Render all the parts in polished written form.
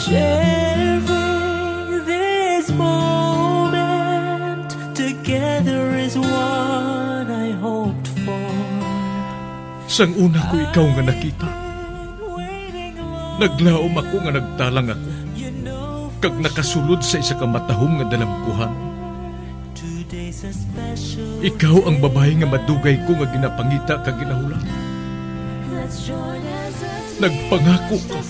Sharing this moment together is what I hoped for. Sang una ko ikaw nga nakita, naglaom ako nga nagtalang ako, kag nakasulod sa isa ka matahom nga dalagkuhan. Ikaw ang babae nga madugay ko nga ginapangita kag ginahulan. Nagpangako ka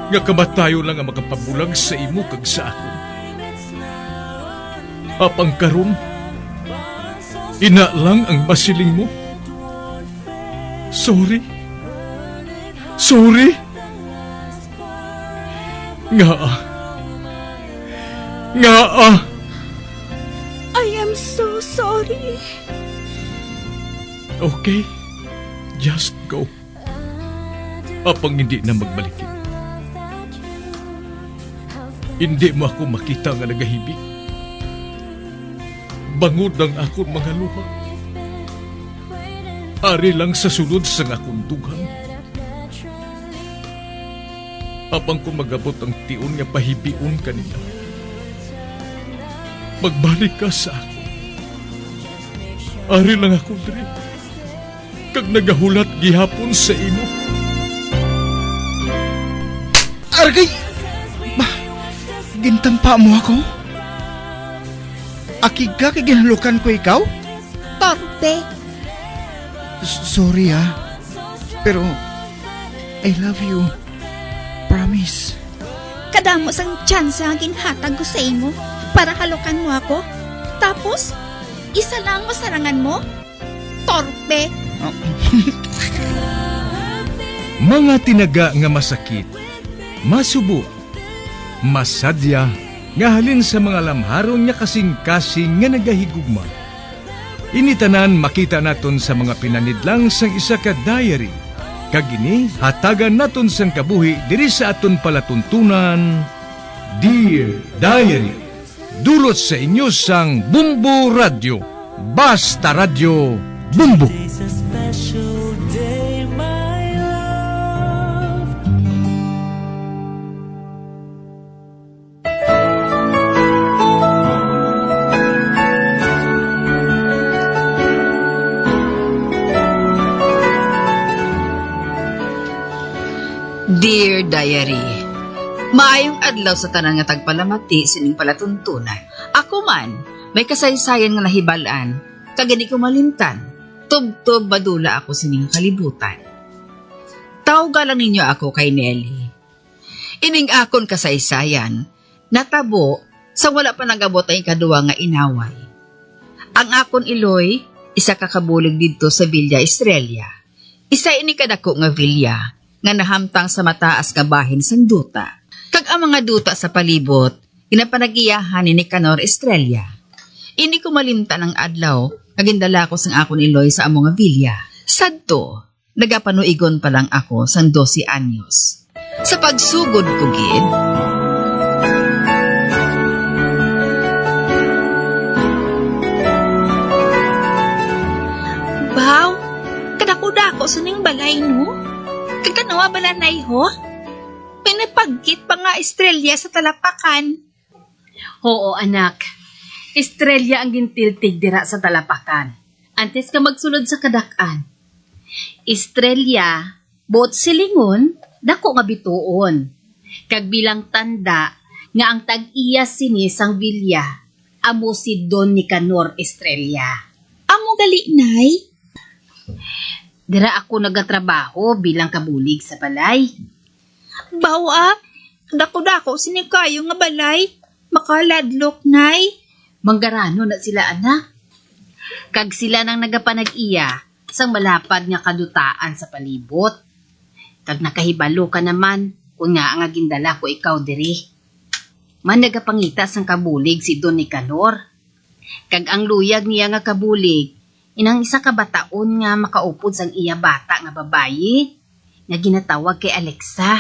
nga kamatayo lang ang makapabulag sa imo kag sa ako. Apang karon, ina lang ang masiling mo. Sorry. Nga. I am so sorry. Okay, just go. Apang hindi na magbalikin. Hindi mo ako makita nga nagahibik. Bangod ang akong mga luha. Ari lang sa sulod sa akong dugang. Apang ko magabot ang tiun nga pahibiun kanila. Magbalik ka sa ako. Ari lang ako diri. Kag nagahulat gihapon sa imo. Argay! Gintampa mo ako? Akig ka kay ginalukan ko ikaw? Torpe. Sorry pero I love you. Promise. Kadamos ang tsansa ang ginhatag ko sa imo para halukan mo ako. Tapos, isa lang masarangan mo? Torpe. Mga tinaga nga masakit, masubo, masadya, nga halin sa mga lamharon nga kasing-kasing nga nagahigugma. Initanan makita naton sa mga pinanidlang sang isa ka diary. Kagini, hatagan naton sang kabuhi diri sa aton palatuntunan, Dear Diary. Dulot sa inyo sang Bumbo Radio. Basta Radio Bumbo. It's a special day, my love. Dear Diary, maayong adlaw sa tanan nga tagpalamati sining palatuntunan. Ako man, may kasaysayan nga nahibalaan, kagani ko malimtan, tub-tub badula ako sining kalibutan. Tawga lang ninyo ako kay Nelly. Ining akon kasaysayan, natabo sa wala pa nagabot ay kaduwa nga inaway. Ang akon iloy, isa kakabulig dito sa Villa Estrella. Isa ini kadako nga villa, nga nahamtang sa mataas nga bahin sang duta. Kag ang mga duta sa palibot, ginapanagiyahan ni Nicanor Estrella. Ini ko malimtan ang adlaw, nagindala ko sang akon iloy sa among nga villa. Sadto, nagapanuigon pa lang ako sang 12 anyos. Sa pagsugod ko gid, Baw, kadako-dako sa ning balay no? Kagkanawa balanay ho? Pinapagkit pa nga estrelya sa talapakan. Oo, anak. Estrella ang gintiltig dira sa talapakan. Antes ka magsulod sa kadakan. Estrella, bot silingon, dako nga bituon. Kag bilang tanda nga ang tag-iya sinis ang vilya, amo si Don Nicanor Estrella. Amo gali, nay? Dira ako nagatrabaho bilang kabulig sa balay. Bawa, dako-dako sinikayo nga balay. Makaladlok, nay. Manggarano na sila, anak. Kag sila nang nagapanag-iya sang malapad nga kadutaan sa palibot. Kag nakahibalo ka naman kung nga ang agindala ko ikaw diri. Man nagapangita sang kabulig si Don Nicanor. Kag ang luyag niya nga kabulig, inang isa ka bataon nga makaupod sang iya bata nga babayi, nga ginatawag kay Alexa.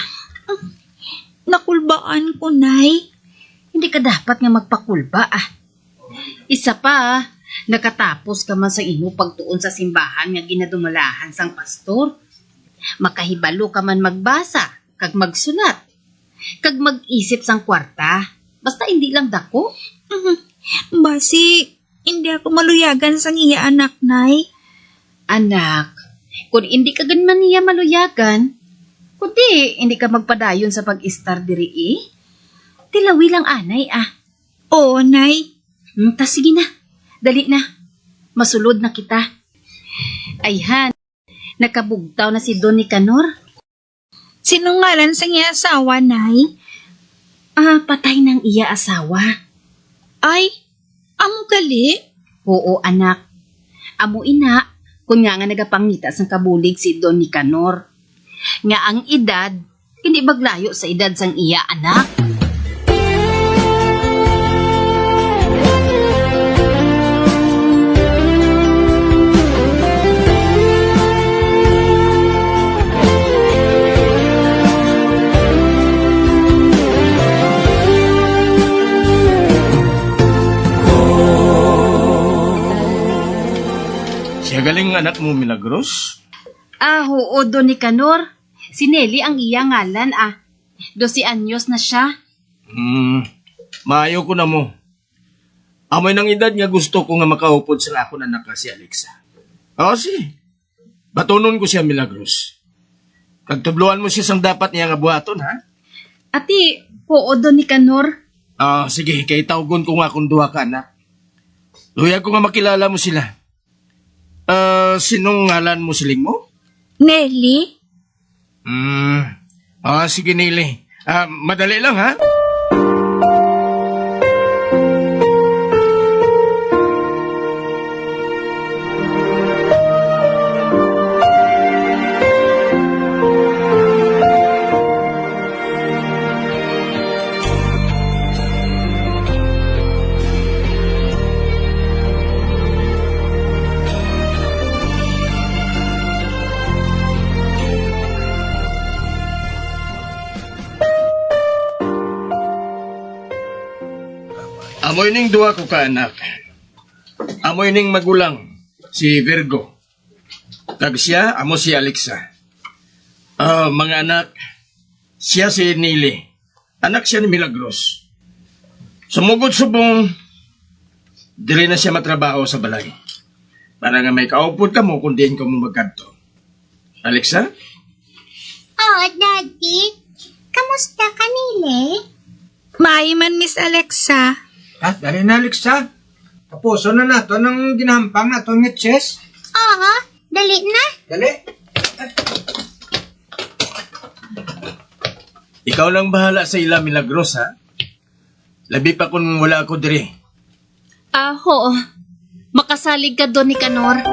Nakulbaan ko, nay. Hindi ka dapat nga magpakulba Isa pa, nakatapos ka man sa imo pagtuon sa simbahan nga ginadumalahan sang pastor. Makahibalo ka man magbasa, kag magsulat. Kag mag-isip sang kwarta. Basta hindi lang dako. Basi, hindi ako maluyagan sa iya anak, nay. Anak, kung hindi ka ganman niya maluyagan, kundi hindi ka magpadayon sa pag-istar diri tilawi lang anay Oo, nay. Tas sige na, dali na. Masulod na kita. Ayhan, nakabugtaw na si Don Nicanor. Sinungalan sa iya asawa, nay? Patay ng iya asawa. Ay, amo gali? Oo, anak. Amo ina, kung nga nagapangita sang kabulig si Don Nicanor. Nga ang edad, hindi baglayo sa edad sang iya anak. Siya galing anak mo, Milagros? Oo, Don Nicanor. Si Nelly ang iya ngalan 12 anyos na siya. Maayo ko na mo. Amoy ng edad nga gusto ko nga makaupod sa ako na anak si Alexa. Si. Batunon ko siya, Milagros. Kagtubluan mo siya sang dapat niya nga buhaton, ha? Ati, oo, Don Nicanor. Sige, kay tawgon ko nga kung duha ka, anak. Luya ko nga makilala mo sila. Sinong ngalan mo siling mo? Nelly? Sige, Nelly. Madali lang, ha? Amoy ning duwa ko ka anak. Amoy ning magulang, si Virgo. Kag siya, amo si Alexa. Mga anak, siya si Nelly. Anak siya ni Milagros. Sumugod subong, dili na siya matrabaho sa balay. Para nga may kaupod ka mo kung diin ka mo magkanto. Alexa? Daddy. Kamusta ka, Nile? Maiman, Miss Alexa. Dali na, Alexa. Tapuso na nato ng ginampang nato ng chess. Oo, dali na. Dali. Ikaw lang bahala sa ila, Milagros, ha? Labi pa kung wala ako diri. Oo. Makasalig ka, Don Nicanor.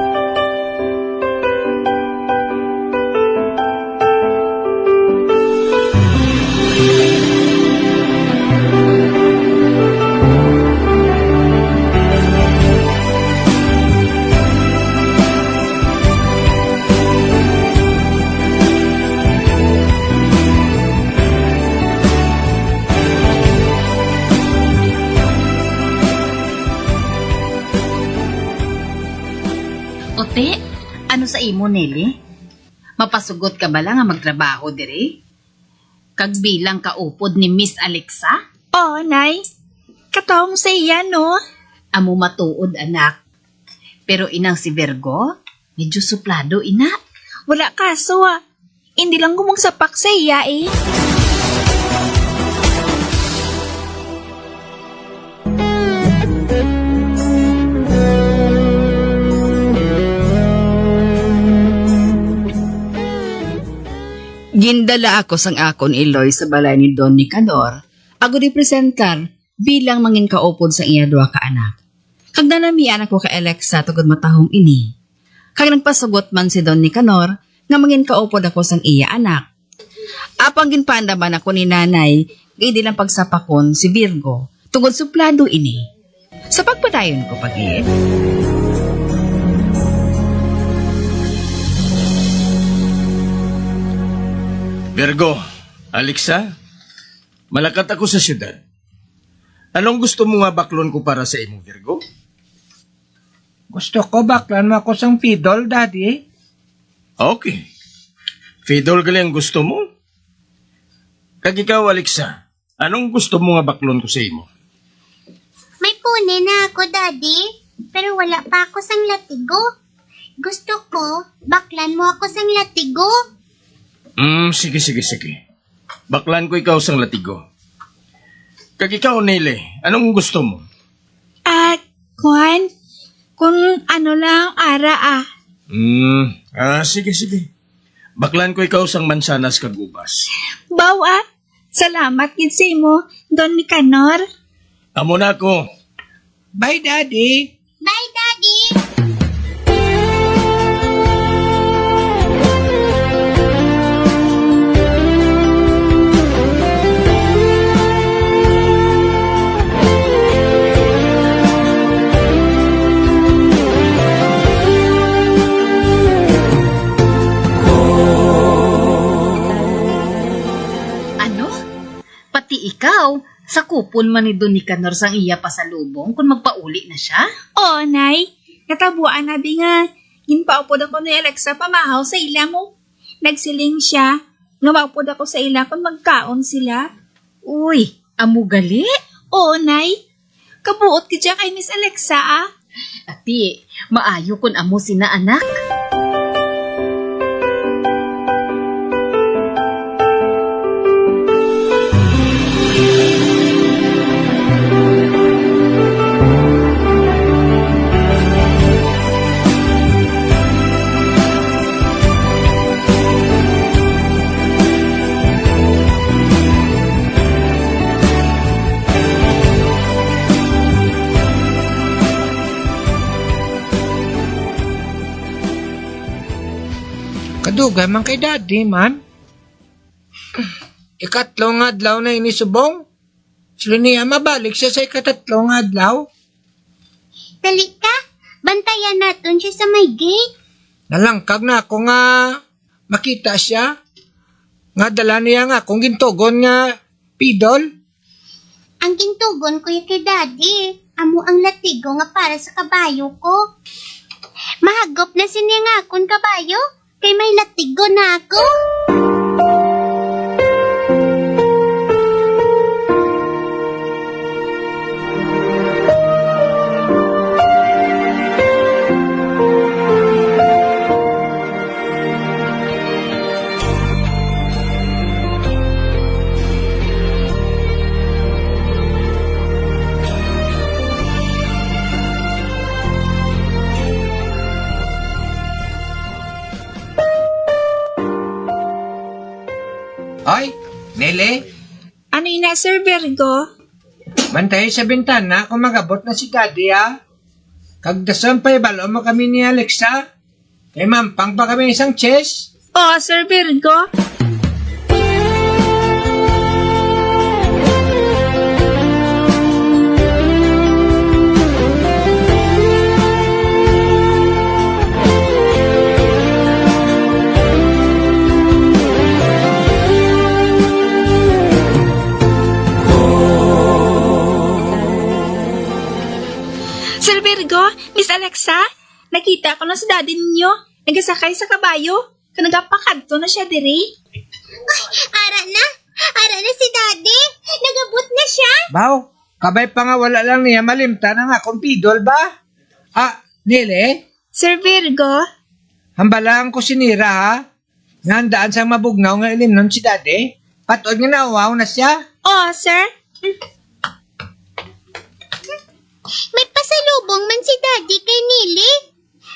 Ote, ano sa imo, Nelly? Mapasugot ka ba lang nga magtrabaho diri? Kag bilang kaupod ni Miss Alexa? Oo, nay. Katawang sa iya, no? Amo matuod, anak. Pero inang si Virgo, medyo suplado, ina. Wala kaso, Hindi lang gumagsapak sa iya, Gindala ako sang akon Iloy sa balay ni Don Nicanor. Ako representar bilang mangin kaupod sa iya duha ka anak. Kag nanamian ako ka Alexa tugod matahong ini. Kag nagpasugot man si Don Nicanor nga mangin kaupod ako sang iya anak. Apang ginpandaman ako ni nanay, hindi lang pagsapakon si Virgo tungod suplado ini. Sa pagpadayon ko pag-iit. Virgo, Alexa, malakat ako sa syudad. Anong gusto mo nga baklon ko para sa imo, Virgo? Gusto ko baklan mo ako sang fiddle, Daddy. Okay. Fiddle gali ang gusto mo? Kag ikaw, Alexa, Anong gusto mo nga baklon ko sa imo? May puni na ako, Daddy. Pero wala pa ako sang latigo. Gusto ko, baklan mo ako sang latigo. Sige. Baklan ko ikaw sang latigo. Kag ikaw, Nele, anong gusto mo? Kwan, kung ano lang, ara Sige. Baklan ko ikaw sang mansanas kag ubas. Bawa, salamat gid sa imo, Don Nicanor. Amo na ako. Bye, Daddy. Bye, Daddy. Ano? Pati ikaw, sa kupon man ni Don Nicanor sang iya pasalubong kung magpauli na siya? Oo, Nay. Natabuan na di nga. Ginpaupod ako ni Alexa pamahaw sa ila mo. Nagsiling siya. Ngamaupod ako sa ila kung magkaon sila. Uy, amo gali? Oo, Nay. Kabuot ka dyan kay Miss Alexa, ah. Ati, maayo kun amo sina anak. Kadugay man kay Daddy, man. Ikatlong adlaw na inisubong. Sila niya mabalik siya sa ikatatlong adlaw. Dali ka, bantayan natin siya sa may gate. Nalangkag na ako nga makita siya. Nga dala niya nga akong gintugon nga pidol. Ang gintugon ko yung kay Daddy. Amo ang latigo nga para sa kabayo ko. Mahagop na siya nga akong kabayo. Kay may latigo na ako. Ay, Nele, Ano yun na, Sir Virgo? bantay sa bintana kung magabot na si Daddy, ah. Kagdasan pa ibalo mo kami ni Alexa. Kay mampang pa kami isang chess. Oo, Sir Virgo. Sir Virgo, Miss Alexa, nakita ko na sa daddy ninyo. Nagasakay sa kabayo. Kanagapakadto na siya diri. Ara na si Daddy. Nagabot na siya. Baw, kabay pa nga wala lang niya malimta ng akong pidol ba? Nele, Sir Virgo, hambalaan ko sinira, ha? Ngandaan sa mabugnaw nga ilimnon si Daddy. Patod nga nauwaw na siya. oo, sir. May pasalubong man si Daddy kay Nili.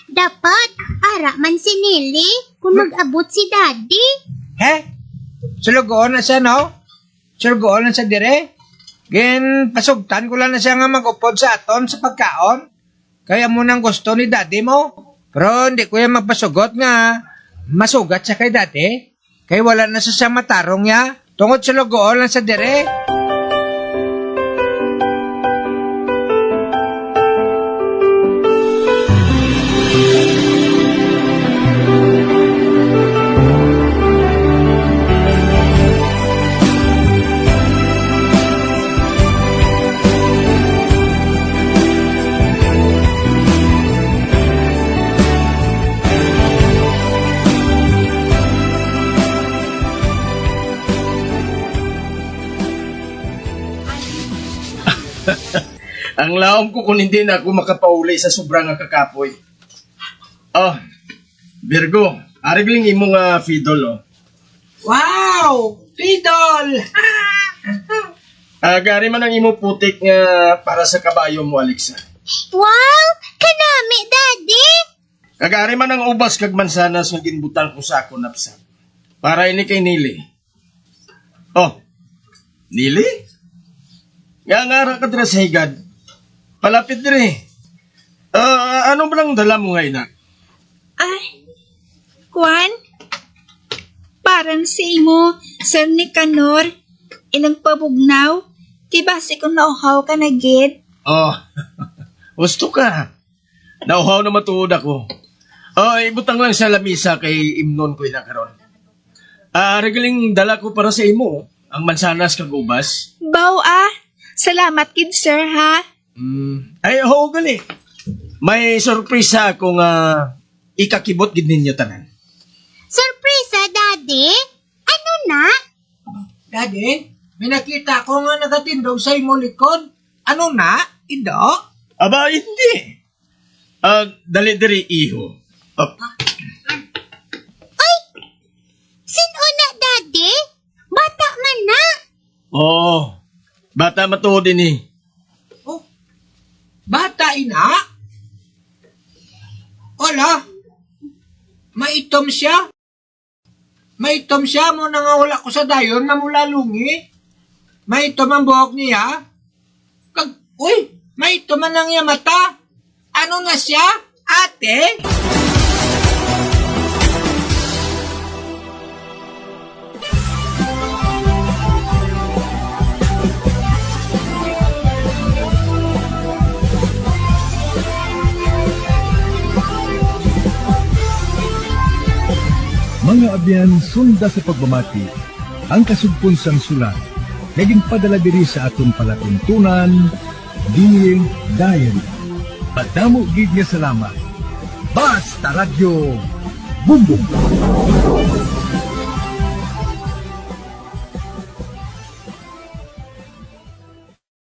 Dapat, ara man si Nili kung mag-abot si Daddy. Sulugoon na siya, no? Sulugoon na siya dire. Gen, pasugtan ko lang na siya nga mag-upod sa aton sa pagkaon. Kaya mo nang gusto ni Daddy mo. Pero hindi ko yan magpasugot nga masugat siya kay Daddy. Kaya wala na siya matarong niya. Tungod sulugoon lang siya dire. Ang laom ko kung hindi na ako makapauli sa sobrang nga kakapoy. Oh, Virgo, arigling imong fidol, oh. Wow! Fidol! Gari man ang imo putik nga para sa kabayo mo, Alexa. Wow! Kanami, Daddy! Kagari man ang ubas kag mansanas nga ginbutan ko sa ako napsap. Para ini kay Nili. Oh, Nili? Nga ngara ka dira sa higad. Palapit dire. Ano ba lang dala mo nga ina? Ay, Juan, parang si imo, Sir Nicanor, inang pabugnaw, diba si kung nauhaw ka na gid? Oh, gusto ka. Nauhaw na matuod ako. Oh, ibutang lang sa lamisa kay imnon ko ina karon. Regaling dala ko para sa imo, ang mansanas kag ubas. Baw salamat kid sir ha. Ay, ho, gali. May sorpresa akong ikakibot gid ninyo tanan. Surpresa, Daddy? Ano na? Daddy, may nakita ko nga nagatindog sa imo likod. Ano na? Ido? Aba, hindi. Dali diri iho. Oh, Sino na, Daddy? Bata man na. oh, bata matuod din eh. Oh, bata ina? Wala. Maitom siya. Maitom siya mo nangawala ko sa dayon na mula lungi. Maitom ang buhok niya. Maitom man ang iya mata. Ano na siya, ate? Mga abyan, sunda sa pagmamati, ang kasugpon sang sulat, naging padala diri sa aton palatuntunan, Dear Diary. Padamo gid nga salamat. Basta Radio Bumbum.